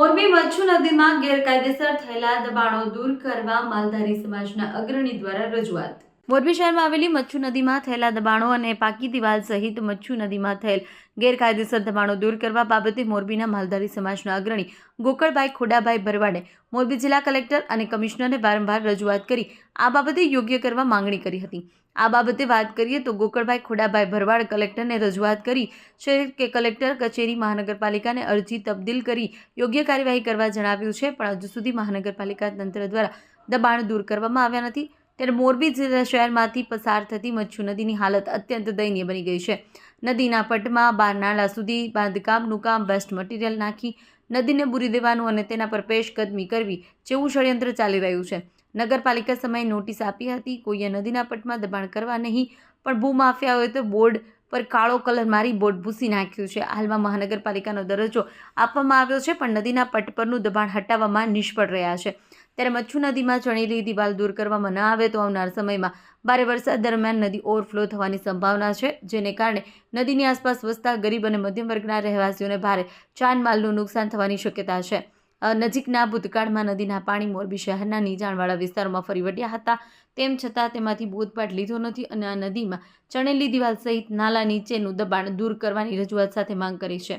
મોરબી મચ્છુ નદીમાં ગેરકાયદેસર થયેલા દબાણો દૂર કરવા માલધારી સમાજના અગ્રણી દ્વારા રજૂઆત। મોરબી શહેરમાં આવેલી મચ્છુ નદીમાં થયેલા દબાણો અને પાકી દિવાલ સહિત મચ્છુ નદીમાં થયેલ ગેરકાયદેસર દબાણો દૂર કરવા બાબતે મોરબીના માલધારી સમાજના અગ્રણી ગોકળભાઈ ખોડાભાઈ ભરવાડે મોરબી જિલ્લા કલેક્ટર અને કમિશનરને વારંવાર રજૂઆત કરી આ બાબતે યોગ્ય કરવા માંગણી કરી હતી। આ બાબતે વાત કરીએ તો ગોકળભાઈ ખોડાભાઈ ભરવાડ કલેક્ટરને રજૂઆત કરી છે કે કલેક્ટર કચેરી મહાનગરપાલિકાને અરજી તબદીલ કરી યોગ્ય કાર્યવાહી કરવા જણાવ્યું છે, પણ હજુ સુધી મહાનગરપાલિકા તંત્ર દ્વારા દબાણ દૂર કરવામાં આવ્યા નથી। ત્યારે મોરબી જિલ્લા શહેરમાંથી પસાર થતી મચ્છુ નદીની હાલત અત્યંત દયનીય બની ગઈ છે। નદીના પટમાં 12 નાળા સુધી બાંધકામનું કામ વેસ્ટ મટીરિયલ નાખી નદીને બુરી દેવાનું અને તેના પર પેશકદમી કરવી જેવું ષડયંત્ર ચાલી રહ્યું છે। નગરપાલિકા સમયે નોટિસ આપી હતી, કોઈએ નદીના પટમાં દબાણ કરવા નહીં, પણ ભૂમાફિયાઓએ તો બોર્ડ પર કાળો કલર મારી બોર્ડ ભૂસી નાખ્યું છે। હાલમાં મહાનગરપાલિકાનો દરજ્જો આપવામાં આવ્યો છે, પણ નદીના પટ પરનું દબાણ હટાવવામાં નિષ્ફળ રહ્યા છે। ત્યારે મચ્છુ નદીમાં ચણેલી દિવાલ દૂર કરવામાં ન આવે તો આવનાર સમયમાં ભારે વરસાદ દરમિયાન નદી ઓવરફ્લો થવાની સંભાવના છે, જેને કારણે નદીની આસપાસ વસતા ગરીબ અને મધ્યમ વર્ગના રહેવાસીઓને ભારે જાનમાલનું નુકસાન થવાની શક્યતા છે। નજીકના ભૂતકાળમાં નદીના પાણી મોરબી શહેરના નીચાણવાળા વિસ્તારોમાં ફરી વળ્યા હતા, તેમ છતાં તેમાંથી બોધપાઠ લીધો નથી અને આ નદીમાં ચણેલી દિવાલ સહિત નાલા નીચેનું દબાણ દૂર કરવાની રજૂઆત સાથે માંગ કરી છે।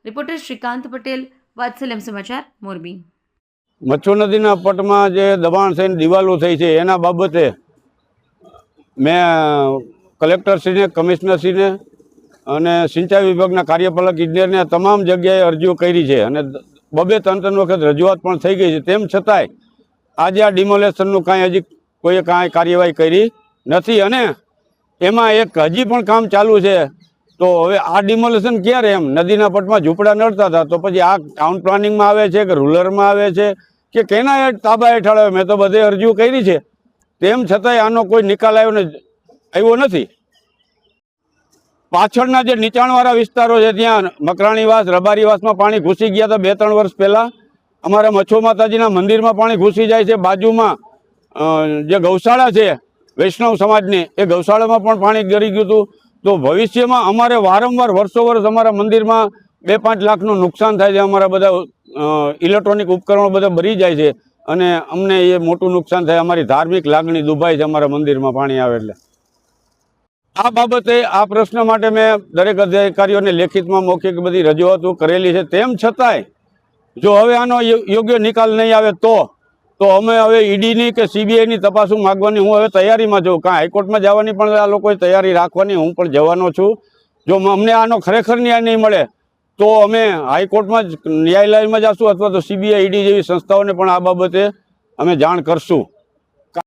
રિપોર્ટર શ્રીકાંત પટેલ, વાત્સલ્યમ સમાચાર, મોરબી। મચ્છુ નદીના પટમાં જે દબાણ થઈને દિવાલો થઈ છે એના બાબતે મેં કલેક્ટરશ્રીને, કમિશનરશ્રીને અને સિંચાઈ વિભાગના કાર્યપાલક ઇજનેરને તમામ જગ્યાએ અરજીઓ કરી છે અને 2-3 વખત રજૂઆત પણ થઈ ગઈ છે। તેમ છતાંય આજે આ ડિમોલેશનનું કાંઈ હજી કોઈએ કાંઈ કાર્યવાહી કરી નથી અને એમાં એક હજી પણ કામ ચાલુ છે। તો હવે આ ડિમોલેશન ક્યારે? એમ નદીના પટમાં ઝૂંપડા નડતા હતા તો પછી આ ટાઉન પ્લાનિંગમાં આવે છે કે રૂરલમાં આવે છે કે કેના તાબા હેઠળ આવે? મેં તો બધે અરજીઓ કરી છે, તેમ છતાંય આનો કોઈ નિકાલ આવ્યો નથી। પાછળના જે નીચાણવાળા વિસ્તારો છે ત્યાં મકરાણીવાસ, રબારીવાસમાં પાણી ઘૂસી ગયા હતા 2-3 વર્ષ પહેલાં। અમારા મચ્છુ માતાજીના મંદિરમાં પાણી ઘૂસી જાય છે। બાજુમાં જે ગૌશાળા છે વૈષ્ણવ સમાજની, એ ગૌશાળામાં પણ પાણી ગળી ગયું હતું। તો ભવિષ્યમાં અમારે વારંવાર વર્ષો અમારા મંદિરમાં 2-5 લાખનું નુકસાન થાય છે। અમારા બધા ઇલેક્ટ્રોનિક ઉપકરણો બધા બળી જાય છે અને અમને એ મોટું નુકસાન થાય। અમારી ધાર્મિક લાગણી દુભાય છે અમારા મંદિરમાં પાણી આવે એટલે। આ બાબતે આ પ્રશ્ન માટે મેં દરેક અધિકારીઓને લેખિતમાં મૌખિક બધી રજૂઆતો કરેલી છે। તેમ છતાંય જો હવે આનો યોગ્ય નિકાલ નહીં આવે તો અમે હવે ઈડીની કે સીબીઆઈની તપાસ માગવાની હું હવે તૈયારીમાં છું। કાં હાઈકોર્ટમાં જવાની પણ આ લોકોએ તૈયારી રાખવાની, હું પણ જવાનો છું। જો અમને આનો ખરેખર ન્યાય નહીં મળે તો અમે હાઈકોર્ટમાં જ ન્યાયાલયમાં જશું અથવા તો સીબીઆઈ, ઈડી જેવી સંસ્થાઓને પણ આ બાબતે અમે જાણ કરશું।